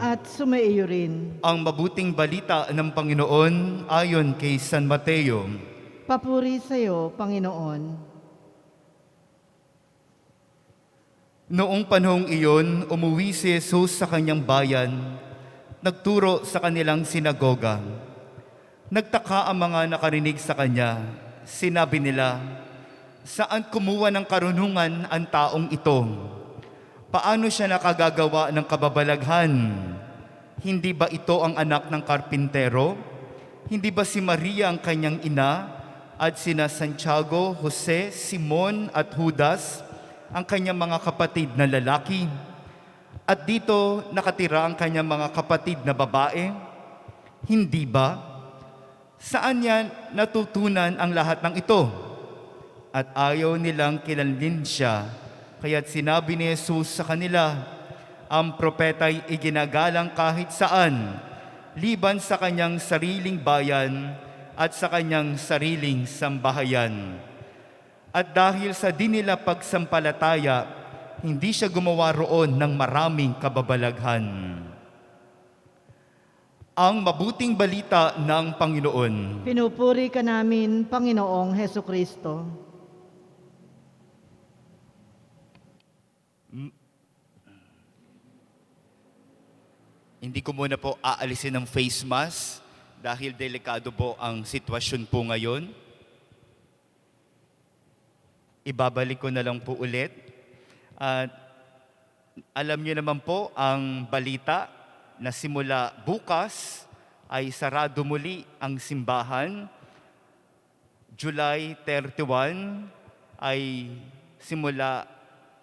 at sumaiyo rin. Ang mabuting balita ng Panginoon ayon kay San Mateo. Papuri sa iyo, Panginoon. Noong panahong iyon, umuwi si Jesus sa kanyang bayan, nagturo sa kanilang sinagoga. Nagtaka ang mga nakarinig sa kanya. Sinabi nila, "Saan kumuha ng karunungan ang taong ito? Paano siya nakagagawa ng kababalaghan? Hindi ba ito ang anak ng karpintero? Hindi ba si Maria ang kanyang ina at sina Santiago, Jose, Simon at Judas ang kanyang mga kapatid na lalaki? At dito nakatira ang kanyang mga kapatid na babae? Hindi ba? Saan niya natutunan ang lahat ng ito?" At ayaw nilang kilalin siya. Kaya't sinabi ni Jesus sa kanila, "Ang propeta'y iginagalang kahit saan, liban sa kanyang sariling bayan at sa kanyang sariling sambahayan." At dahil sa di nila pagsampalataya, hindi siya gumawa roon ng maraming kababalaghan. Ang mabuting balita ng Panginoon. Pinupuri ka namin, Panginoong Heso Kristo. Hindi ko muna po aalisin ng face mask dahil delikado po ang sitwasyon po ngayon. Ibabalik ko na lang po ulit. At alam niyo naman po ang balita na simula bukas ay sarado muli ang simbahan. July 31 ay simula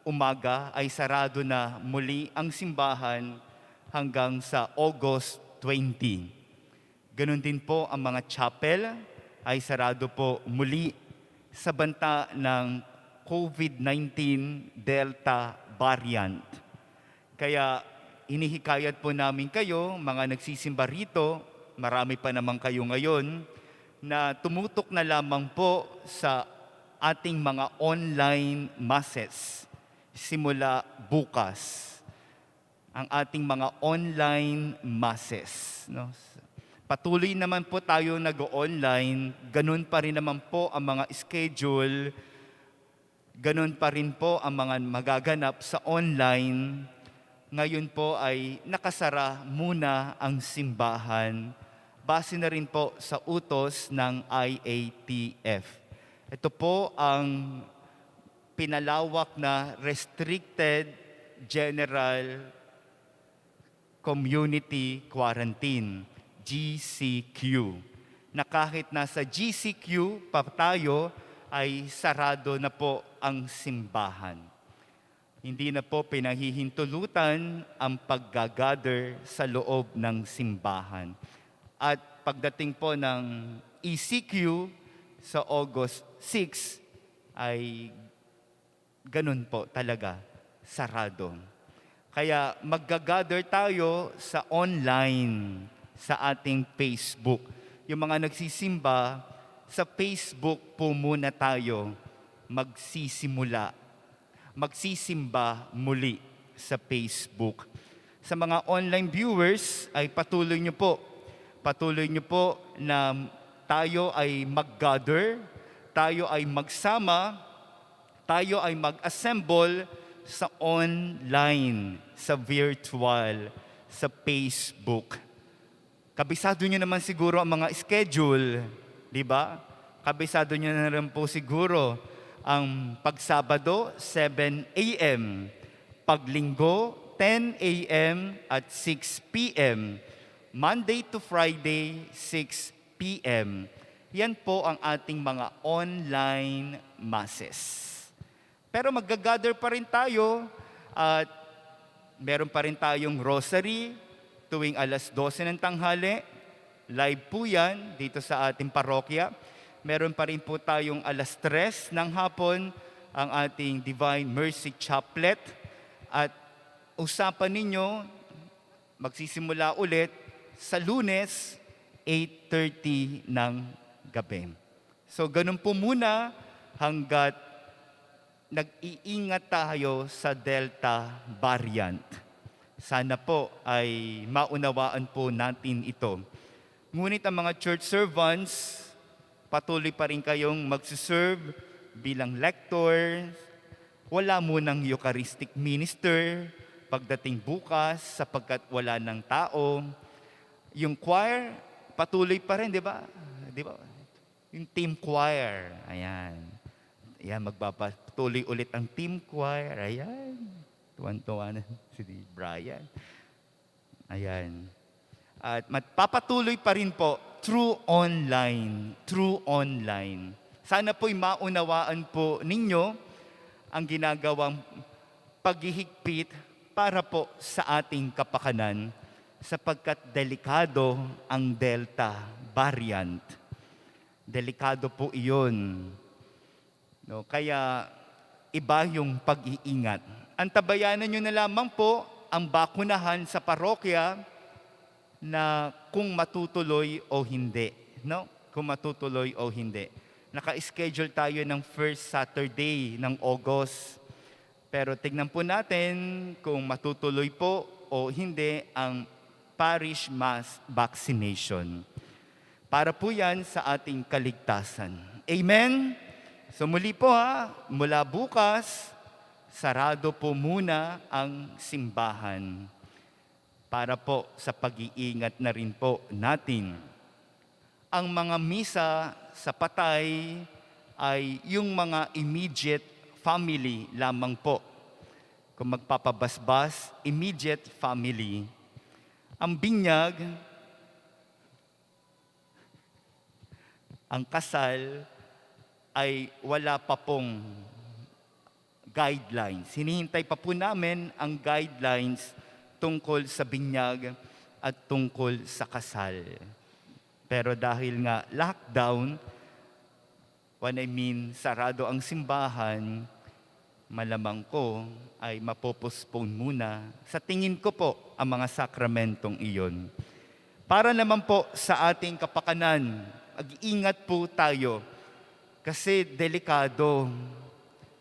umaga ay sarado na muli ang simbahan hanggang sa August 20. Ganon din po ang mga chapel ay sarado po muli sa banta ng COVID-19 Delta variant. Kaya inihikayat po namin kayo, mga nagsisimba rito, marami pa naman kayo ngayon, na tumutok na lamang po sa ating mga online masses simula bukas. Ang ating mga online masses. No? Patuloy naman po tayo nag-online, ganun pa rin naman po ang mga schedule, ganun pa rin po ang mga magaganap sa online. Ngayon po ay nakasara muna ang simbahan, base na rin po sa utos ng IATF. Ito po ang pinalawak na Restricted General Community Quarantine, GCQ, na kahit nasa GCQ pa tayo ay sarado na po ang simbahan. Hindi na po pinahihintulutan ang paggagather sa loob ng simbahan. At pagdating po ng ECQ sa August 6 ay ganun po talaga, sarado. Kaya maggagather tayo sa online, sa ating Facebook. Yung mga nagsisimba, sa Facebook po muna tayo magsisimba muli sa Facebook. Sa mga online viewers ay patuloy nyo po na tayo ay mag-gather, tayo ay magsama, tayo ay mag-assemble sa online, sa virtual, sa Facebook. Kabisado nyo naman siguro ang mga schedule, di ba? Kabisado nyo na rin po siguro ang pagsabado, 7 a.m., paglinggo, 10 a.m. at 6 p.m., Monday to Friday, 6 p.m. Yan po ang ating mga online masses. Pero mag-gather pa rin tayo at meron pa rin tayong rosary tuwing alas 12 ng tanghali. Live po yan dito sa ating parokya. Meron pa rin po tayong alas 3 ng hapon ang ating Divine Mercy Chaplet. At usapan ninyo, magsisimula ulit sa Lunes, 8:30 ng gabi. So ganun po muna hanggat nag-iingat tayo sa Delta variant. Sana po ay maunawaan po natin ito. Ngunit ang mga church servants, patuloy pa rin kayong magsiserve bilang lector. Wala munang Eucharistic minister pagdating bukas sapagkat wala ng tao. Yung choir, patuloy pa rin, di ba? Di ba? Yung team choir, ayan. Ayan, magpapatuloy ulit ang team choir, ayan. Tuwan-tuwa na si Brian. Ayan. At magpapatuloy pa rin po through online. Through online. Sana po'y maunawaan po ninyo ang ginagawang paghihigpit para po sa ating kapakanan sapagkat delikado ang Delta variant. Delikado po iyon. No, kaya iba yung pag-iingat. Antabayanan nyo na lamang po ang bakunahan sa parokya na kung matutuloy o hindi. No? Kung matutuloy o hindi. Naka-schedule tayo ng first Saturday ng August. Pero tignan po natin kung matutuloy po o hindi ang parish mass vaccination. Para po yan sa ating kaligtasan. Amen? So muli po mula bukas, sarado po muna ang simbahan para po sa pag-iingat na rin po natin. Ang mga misa sa patay ay yung mga immediate family lamang po. Kung magpapabasbas, immediate family. Ang binyag, ang kasal, ay wala pa pong guidelines. Hinihintay pa po namin ang guidelines tungkol sa binyag at tungkol sa kasal. Pero dahil nga lockdown, sarado ang simbahan, malamang ko ay mapopostpone muna. Sa tingin ko po ang mga sakramentong iyon. Para naman po sa ating kapakanan, mag-ingat po tayo kasi delikado.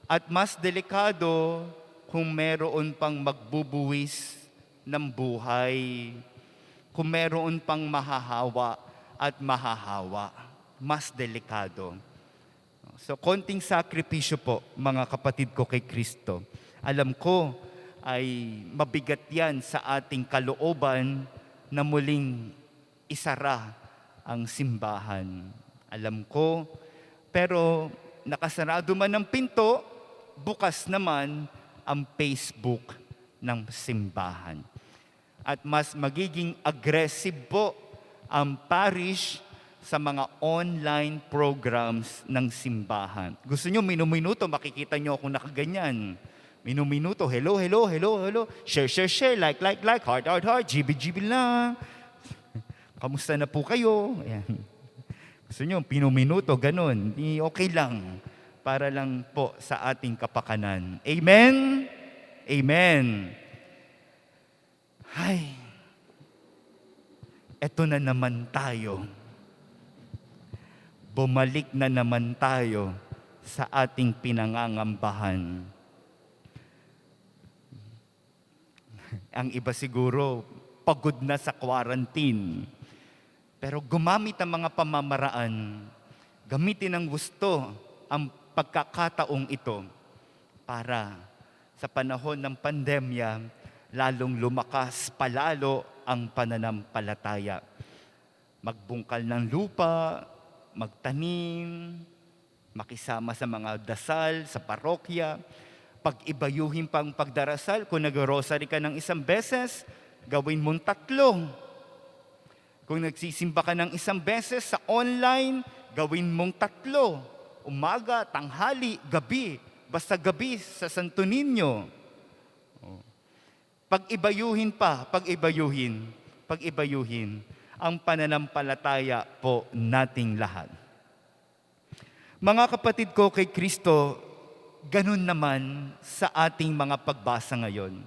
At mas delikado kung meron pang magbubuwis ng buhay, kung meron pang mahahawa at mahahawa. Mas delikado. So, konting sakripisyo po, mga kapatid ko kay Kristo. Alam ko ay mabigat yan sa ating kalooban na muling isara ang simbahan. Alam ko, pero nakasarado man ang pinto, bukas naman ang Facebook ng simbahan. At mas magiging aggressive po ang parish sa mga online programs ng simbahan. Gusto nyo, minuminuto, makikita nyo ako nakaganyan. Minuminuto, hello, hello, hello, hello. Share, share, share, like, like, like, heart, heart, heart, GB, GB lang. Kamusta na po kayo? Ayan. Gusto nyo, minuminuto, ganun. Okay lang. Para lang po sa ating kapakanan. Amen? Amen. Ay, eto na naman tayo. Bumalik na naman tayo sa ating pinangangambahan. Ang iba siguro, pagod na sa quarantine. Pero gumamit ang mga pamamaraan, gamitin ng gusto ang pagkakataong ito para sa panahon ng pandemya, lalong lumakas palalo ang pananampalataya. Magbungkal ng lupa, magtanim, makisama sa mga dasal, sa parokya, pag-ibayuhin pang pagdarasal. Kung nag-rosary ka ng 1 beses, gawin mong 3. Kung nagsisimba ka ng 1 beses sa online, gawin mong 3. Umaga, tanghali, gabi. Basta gabi sa Santo Niño. Pag-ibayuhin ang pananampalataya po nating lahat. Mga kapatid ko kay Kristo, ganun naman sa ating mga pagbasa ngayon.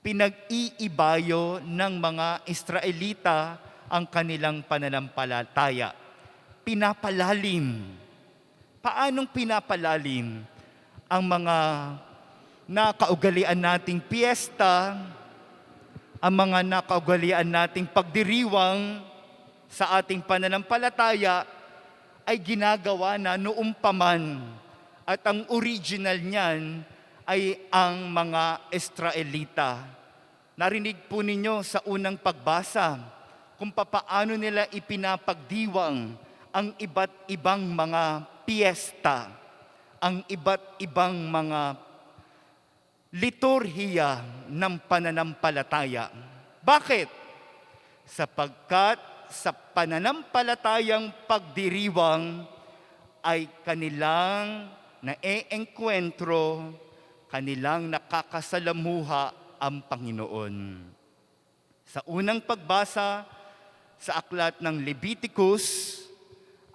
Pinag-iibayo ng mga Israelita ang kanilang pananampalataya. Pinapalalim. Paanong pinapalalim ang mga nakaugalian nating piyesta, ang mga nakaugalian nating pagdiriwang sa ating pananampalataya ay ginagawa na noong paman. At ang original niyan ay ang mga Israelita. Narinig po ninyo sa unang pagbasa kung papaano nila ipinapagdiwang ang iba't ibang mga piyesta, ang iba't ibang mga liturhiya ng pananampalataya. Bakit? Sapagkat sa pananampalatayang pagdiriwang ay kanilang nae-engkwentro, kanilang nakakasalamuha ang Panginoon. Sa unang pagbasa sa aklat ng Leviticus,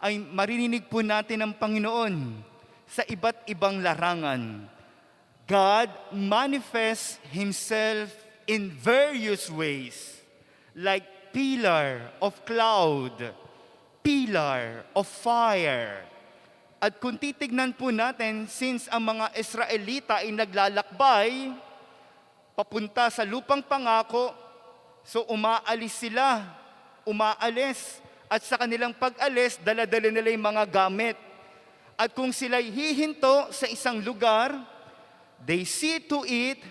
ay maririnig po natin ang Panginoon sa iba't ibang larangan. God manifests Himself in various ways, like pillar of cloud, pillar of fire. At kung titignan po natin, since ang mga Israelita ay naglalakbay papunta sa lupang pangako, so umaalis. At sa kanilang pag-alis, dala-dala nila yung mga gamit. At kung sila'y hihinto sa isang lugar, they see to it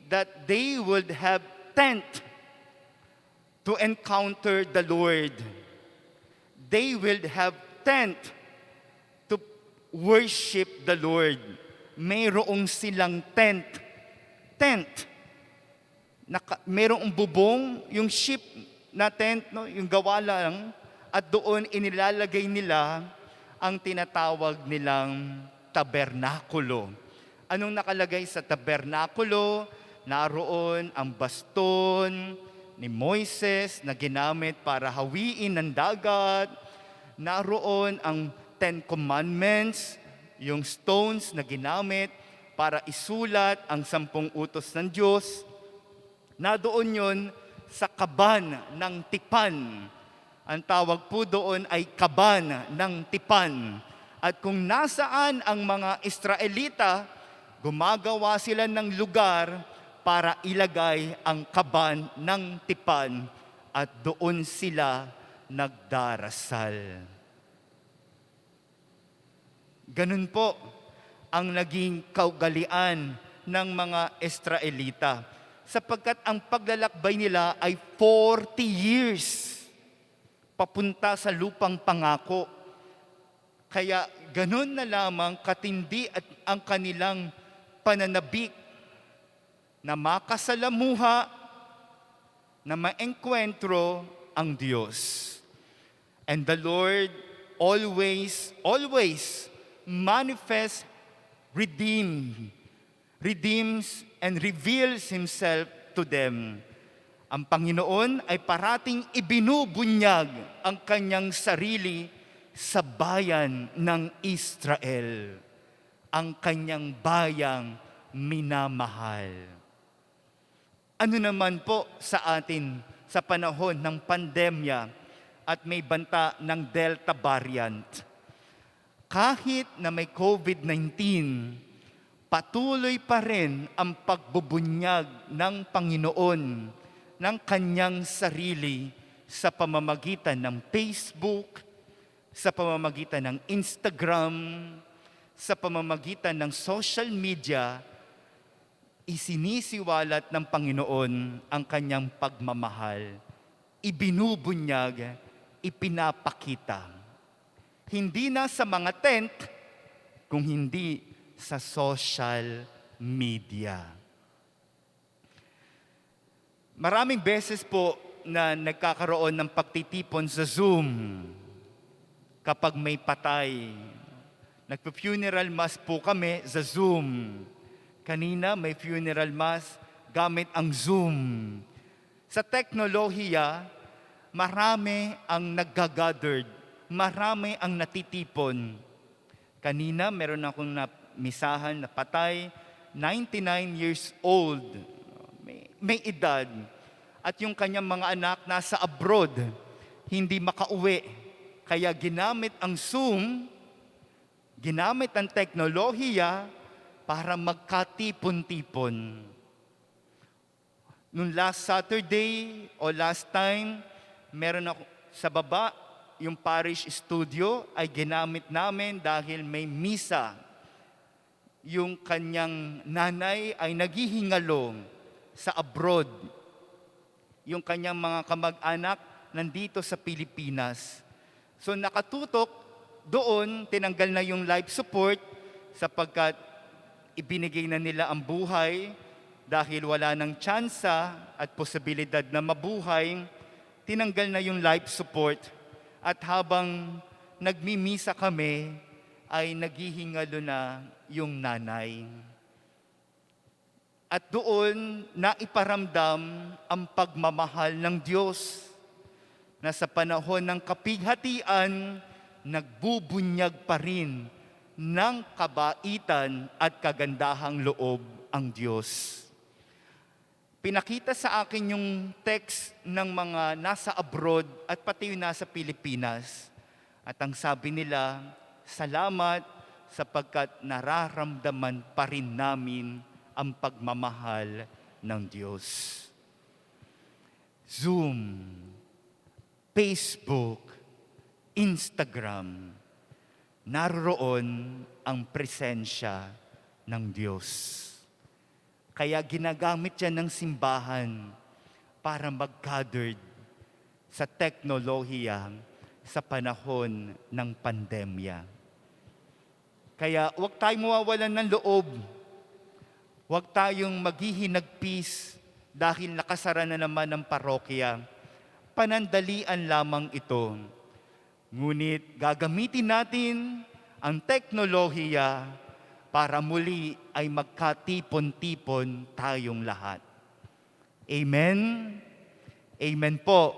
that they would have tent to encounter the Lord. They will have tent to worship the Lord. Mayroong silang tent. Mayroong bubong, yung ship na tent, no? Yung gawa lang, at doon inilalagay nila ang tinatawag nilang tabernakulo. Anong nakalagay sa tabernakulo? Naroon ang baston ni Moises na ginamit para hawiin ng dagat. Naroon ang Ten Commandments, yung stones na ginamit para isulat ang 10 utos ng Diyos. Nadoon yon sa kaban ng tipan. Ang tawag po doon ay kaban ng tipan. At kung nasaan ang mga Israelita, gumagawa sila ng lugar para ilagay ang kaban ng tipan at doon sila nagdarasal. Ganun po ang naging kaugalian ng mga Israelita, sapagkat ang paglalakbay nila ay 40 years papunta sa lupang pangako. Kaya ganun na lamang katindi at ang kanilang pananabik na makasalamuha, na maengkwentro ang Diyos. And the Lord always manifests, redeems, and reveals Himself to them. Ang Panginoon ay parating ibinubunyag ang kanyang sarili sa bayan ng Israel, ang kanyang bayang minamahal. Ano naman po sa atin sa panahon ng pandemya at may banta ng Delta variant? Kahit na may COVID-19, patuloy pa rin ang pagbubunyag ng Panginoon ng kanyang sarili sa pamamagitan ng Facebook, sa pamamagitan ng Instagram, sa pamamagitan ng social media. Isinisiwalat ng Panginoon ang kanyang pagmamahal. Ibinubunyag, ipinapakita. Hindi na sa mga tent, kung hindi sa social media. Maraming beses po na nagkakaroon ng pagtitipon sa Zoom kapag may patay. Nagpa-funeral mass po kami sa Zoom. Kanina may funeral mass gamit ang Zoom. Sa teknolohiya, marami ang nagagathered, marami ang natitipon. Kanina meron akong misahan na patay, 99 years old, may edad. At yung kanyang mga anak nasa abroad, hindi makauwi. Kaya ginamit ang Zoom, ginamit ang teknolohiya para magkatipon-tipon. Nung last Saturday o last time, meron ako sa baba, yung parish studio ay ginamit namin dahil may misa. Yung kanyang nanay ay naghihingalo sa abroad. Yung kanyang mga kamag-anak nandito sa Pilipinas. So nakatutok doon, tinanggal na yung life support sapagkat ibinigay na nila ang buhay dahil wala ng tsansa at posibilidad na mabuhay, tinanggal na yung life support. At habang nagmimisa kami, ay naghihingalo na yung nanay. At doon naiparamdam ang pagmamahal ng Diyos na sa panahon ng kapighatian, nagbubunyag pa rin ng kabaitan at kagandahang loob ang Diyos. Pinakita sa akin yung text ng mga nasa abroad at pati yung nasa Pilipinas. At ang sabi nila, salamat sapagkat nararamdaman pa rin namin ang pagmamahal ng Diyos. Zoom, Facebook, Instagram, naroon ang presensya ng Diyos. Kaya ginagamit yan ng simbahan para mag-gathered sa teknolohiya sa panahon ng pandemya. Kaya huwag tayong mawawalan ng loob. Huwag tayong maghihinagpis dahil nakasara na naman ang parokya. Panandalian lamang ito. Ngunit gagamitin natin ang teknolohiya para muli ay magkatipon-tipon tayong lahat. Amen? Amen po.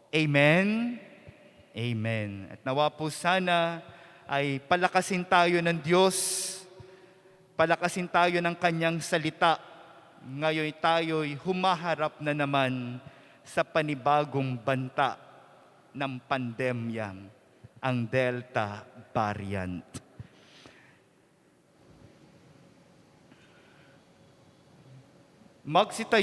Amen? Amen. At nawa po sana ay palakasin tayo ng Diyos, palakasin tayo ng Kanyang salita. Ngayon tayo'y humaharap na naman sa panibagong banta ng pandemya, ang Delta variant. Magsitayo